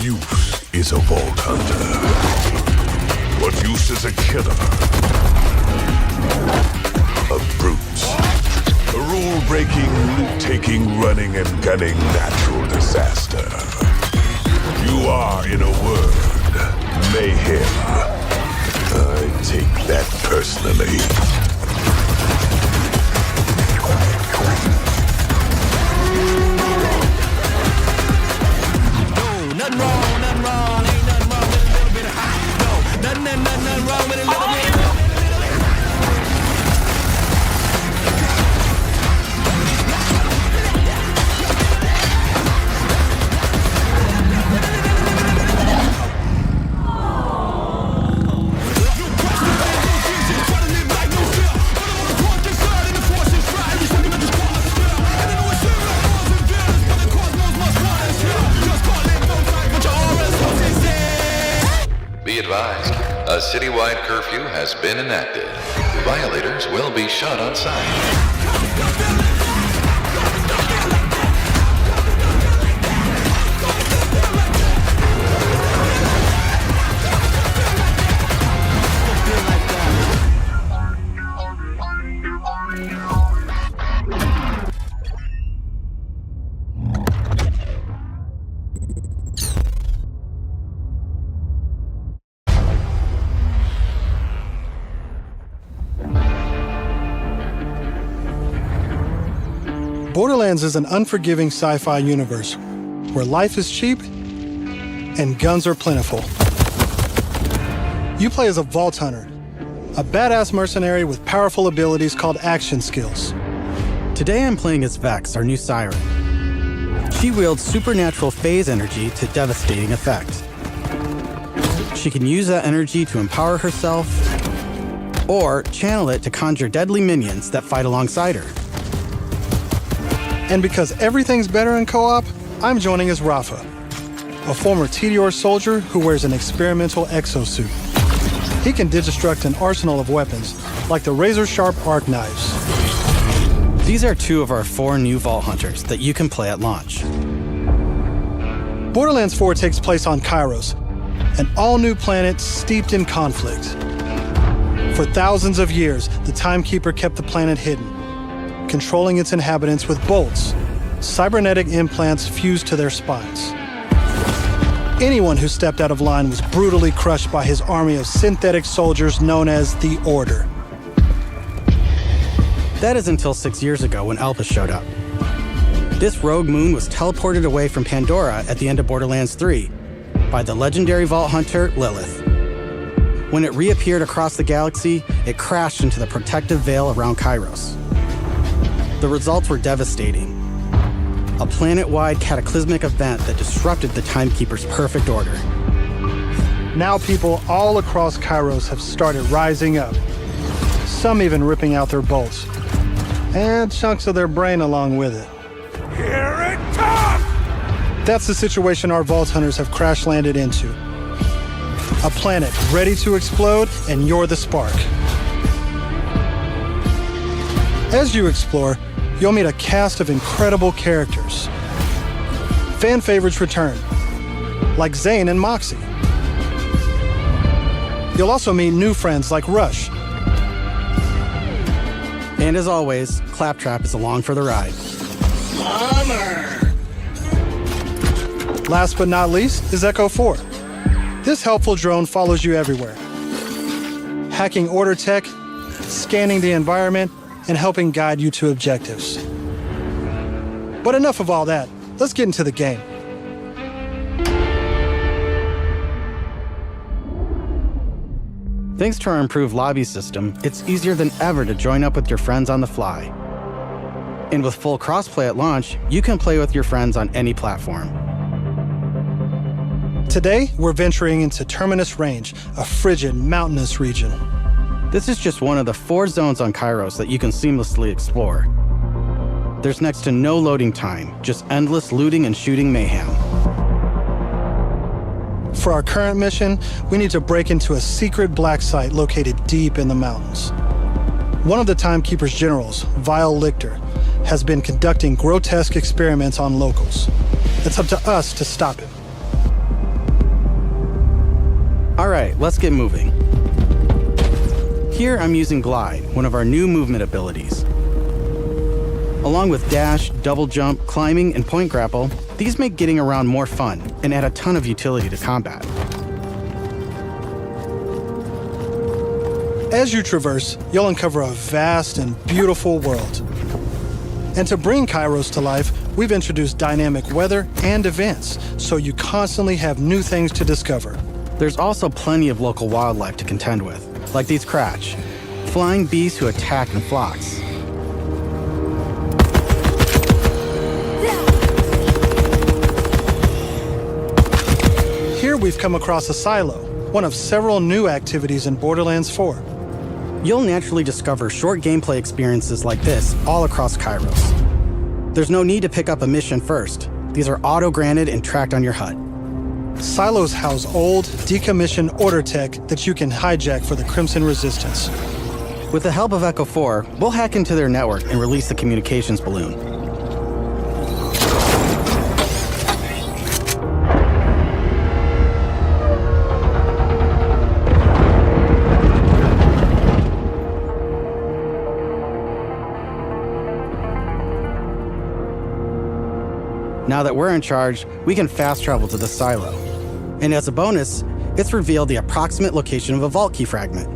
use is a Vault Hunter? What use is a killer? Of brutes. A rule-breaking, loot-taking, running and gunning natural disaster. You are, in a word, mayhem. I take that personally. Nothing wrong, ain't nothing wrong with a little bit of hot. No, nothing wrong with a little bit. Be advised, a citywide curfew has been enacted. Violators will be shot on sight. Borderlands is an unforgiving sci-fi universe where life is cheap and guns are plentiful. You play as a Vault Hunter, a badass mercenary with powerful abilities called action skills. Today I'm playing as Vex, our new Siren. She wields supernatural phase energy to devastating effect. She can use that energy to empower herself, or channel it to conjure deadly minions that fight alongside her. And because everything's better in co-op, I'm joining as Rafa, a former Terminus soldier who wears an experimental exosuit. He can digistruct an arsenal of weapons, like the razor-sharp arc knives. These are 2 of our 4 new Vault Hunters that you can play at launch. Borderlands 4 takes place on Chyros, an all-new planet steeped in conflict. For thousands of years, the Timekeeper kept the planet hidden, controlling its inhabitants with bolts, cybernetic implants fused to their spines. Anyone who stepped out of line was brutally crushed by his army of synthetic soldiers known as the Order. That is until 6 years ago when Elpis showed up. This rogue moon was teleported away from Pandora at the end of Borderlands 3 by the legendary Vault Hunter, Lilith. When it reappeared across the galaxy, it crashed into the protective veil around Chyros. The results were devastating. A planet-wide cataclysmic event that disrupted the Timekeeper's perfect order. Now people all across Chyros have started rising up, some even ripping out their bolts, and chunks of their brain along with it. Here it comes! That's the situation our Vault Hunters have crash-landed into. A planet ready to explode, and you're the spark. As you explore, you'll meet a cast of incredible characters. Fan favorites return, like Zane and Moxie. You'll also meet new friends like Rush. And as always, Claptrap is along for the ride. Last but not least is Echo 4. This helpful drone follows you everywhere, hacking Order tech, scanning the environment, and helping guide you to objectives. But enough of all that. Let's get into the game. Thanks to our improved lobby system, it's easier than ever to join up with your friends on the fly. And with full crossplay at launch, you can play with your friends on any platform. Today, we're venturing into Terminus Range, a frigid, mountainous region. This is just one of the 4 zones on Chyros that you can seamlessly explore. There's next to no loading time, just endless looting and shooting mayhem. For our current mission, we need to break into a secret black site located deep in the mountains. One of the Timekeeper's generals, Vile Lichter, has been conducting grotesque experiments on locals. It's up to us to stop him. All right, let's get moving. Here I'm using Glide, one of our new movement abilities. Along with dash, double jump, climbing, and point grapple, these make getting around more fun and add a ton of utility to combat. As you traverse, you'll uncover a vast and beautiful world. And to bring Chyros to life, we've introduced dynamic weather and events, so you constantly have new things to discover. There's also plenty of local wildlife to contend with, like these Kratch, flying beasts who attack in flocks. Here we've come across a silo, one of several new activities in Borderlands 4. You'll naturally discover short gameplay experiences like this all across Chyros. There's no need to pick up a mission first. These are auto-granted and tracked on your HUD. Silos house old, decommissioned order tech that you can hijack for the Crimson Resistance. With the help of Echo 4, we'll hack into their network and release the communications balloon. Now that we're in charge, we can fast travel to the silo. And as a bonus, it's revealed the approximate location of a vault key fragment.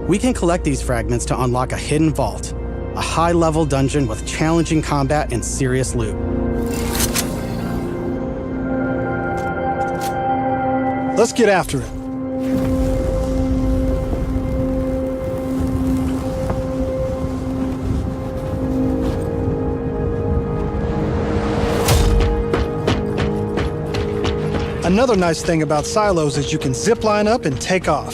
We can collect these fragments to unlock a hidden vault, a high-level dungeon with challenging combat and serious loot. Let's get after it. Another nice thing about silos is you can zip line up and take off.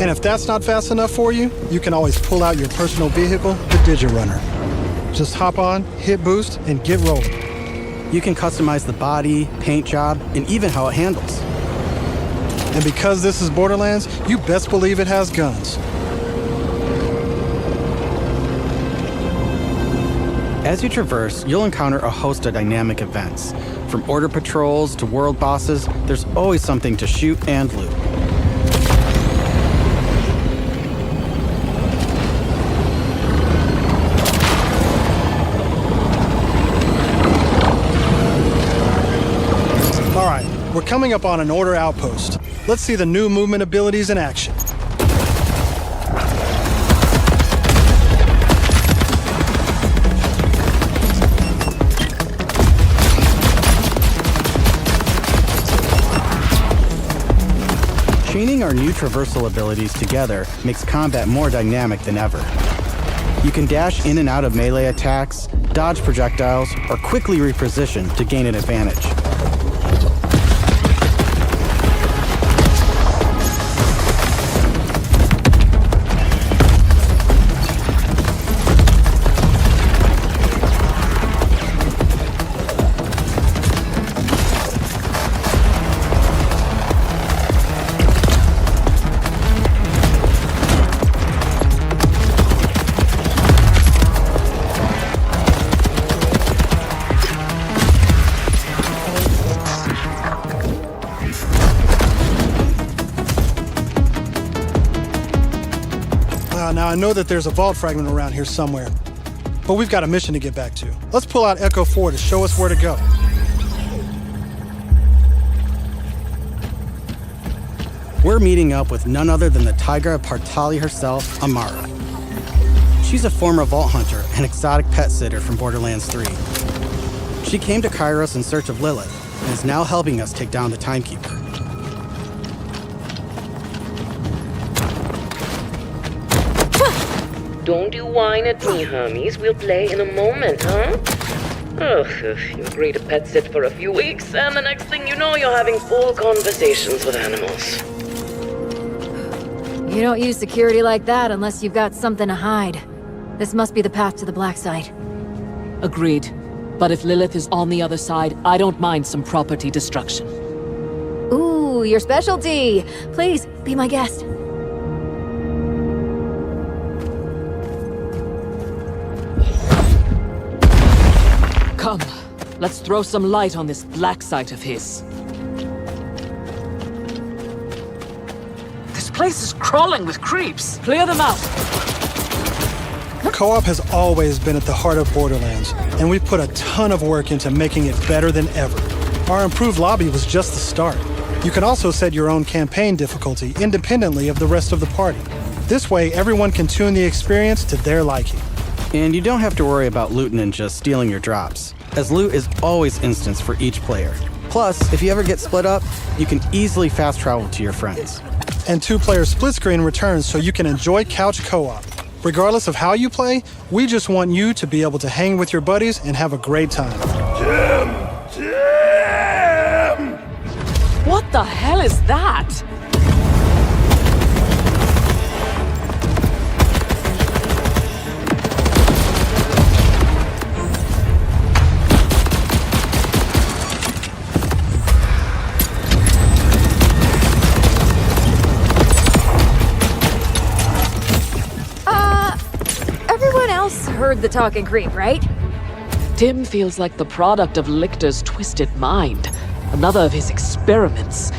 And if that's not fast enough for you, you can always pull out your personal vehicle, the Digirunner. Just hop on, hit boost, and get rolling. You can customize the body, paint job, and even how it handles. And because this is Borderlands, you best believe it has guns. As you traverse, you'll encounter a host of dynamic events. From order patrols to world bosses, there's always something to shoot and loot. All right, we're coming up on an order outpost. Let's see the new movement abilities in action. Chaining our new traversal abilities together makes combat more dynamic than ever. You can dash in and out of melee attacks, dodge projectiles, or quickly reposition to gain an advantage. Now I know that there's a vault fragment around here somewhere, but we've got a mission to get back to. Let's pull out Echo 4 to show us where to go. We're meeting up with none other than the Tigra of Partali herself, Amara. She's a former vault hunter and exotic pet sitter from Borderlands 3. She came to Chyros in search of Lilith and is now helping us take down the Timekeeper. Don't you whine at me, homies. We'll play in a moment, huh? Ugh, you agree to pet sit for a few weeks, and the next thing you know, you're having full conversations with animals. You don't use security like that unless you've got something to hide. This must be the path to the black side. Agreed. But if Lilith is on the other side, I don't mind some property destruction. Ooh, your specialty! Please, be my guest. Come, let's throw some light on this black site of his. This place is crawling with creeps. Clear them out. Co-op has always been at the heart of Borderlands, and we've put a ton of work into making it better than ever. Our improved lobby was just the start. You can also set your own campaign difficulty independently of the rest of the party. This way, everyone can tune the experience to their liking. And you don't have to worry about loot ninjas stealing your drops, as loot is always instanced for each player. Plus, if you ever get split up, you can easily fast travel to your friends. And 2-player split screen returns so you can enjoy couch co-op. Regardless of how you play, we just want you to be able to hang with your buddies and have a great time. Jim! What the hell is that? Everyone else heard the talking creep, right? Tim feels like the product of Lictor's twisted mind. Another of his experiments.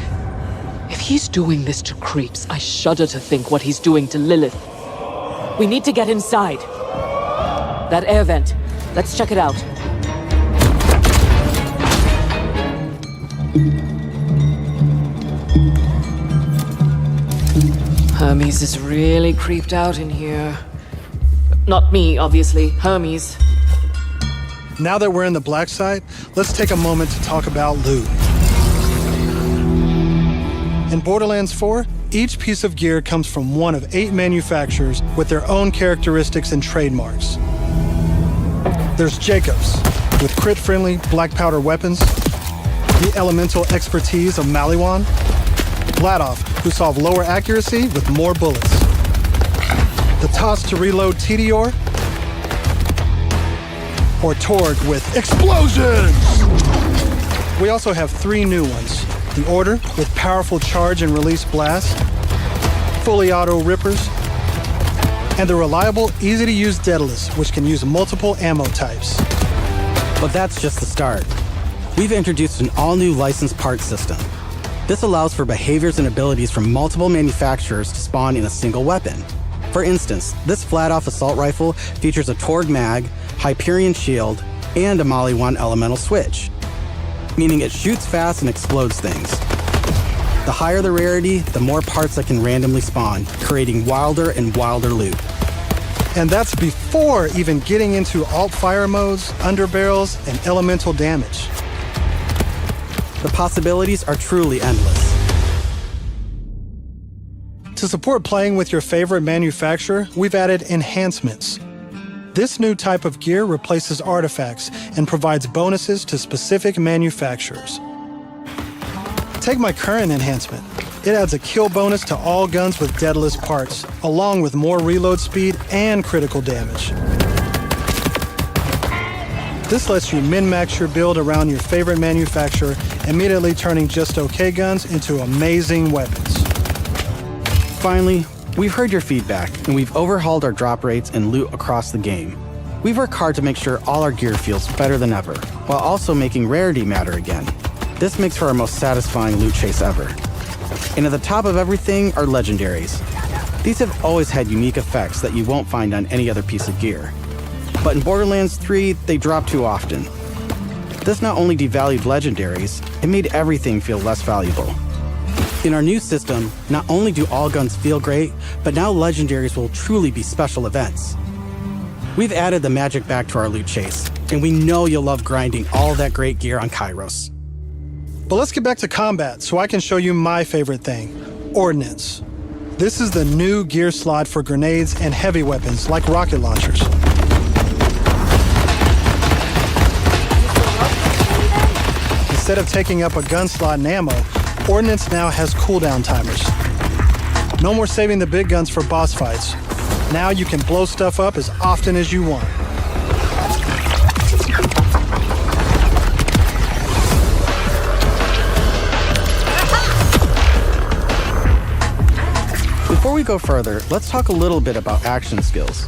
If he's doing this to creeps, I shudder to think what he's doing to Lilith. We need to get inside. That air vent. Let's check it out. Hermes is really creeped out in here. Not me, obviously. Hermes. Now that we're in the black site, let's take a moment to talk about loot. In Borderlands 4, each piece of gear comes from one of 8 manufacturers with their own characteristics and trademarks. There's Jacobs, with crit-friendly black powder weapons, the elemental expertise of Maliwan, Vladoff, who solve lower accuracy with more bullets, the toss to reload Tedior, or Torg with explosions! We also have 3 new ones. The Order with powerful charge and release blasts, fully auto rippers, and the reliable, easy-to-use Daedalus, which can use multiple ammo types. But that's just the start. We've introduced an all-new licensed parts system. This allows for behaviors and abilities from multiple manufacturers to spawn in a single weapon. For instance, this flat-off assault rifle features a Torg mag, Hyperion shield, and a Maliwan elemental switch, meaning it shoots fast and explodes things. The higher the rarity, the more parts that can randomly spawn, creating wilder and wilder loot. And that's before even getting into alt-fire modes, underbarrels, and elemental damage. The possibilities are truly endless. To support playing with your favorite manufacturer, we've added enhancements. This new type of gear replaces artifacts and provides bonuses to specific manufacturers. Take my current enhancement. It adds a kill bonus to all guns with Daedalus parts, along with more reload speed and critical damage. This lets you min-max your build around your favorite manufacturer, immediately turning just okay guns into amazing weapons. Finally, we've heard your feedback, and we've overhauled our drop rates and loot across the game. We've worked hard to make sure all our gear feels better than ever, while also making rarity matter again. This makes for our most satisfying loot chase ever. And at the top of everything are legendaries. These have always had unique effects that you won't find on any other piece of gear. But in Borderlands 3, they drop too often. This not only devalued legendaries, it made everything feel less valuable. In our new system, not only do all guns feel great, but now legendaries will truly be special events. We've added the magic back to our loot chase, and we know you'll love grinding all that great gear on Chyros. But let's get back to combat so I can show you my favorite thing, Ordnance. This is the new gear slot for grenades and heavy weapons like rocket launchers. Instead of taking up a gun slot and ammo, Ordnance now has cooldown timers. No more saving the big guns for boss fights. Now you can blow stuff up as often as you want. Before we go further, let's talk a little bit about action skills.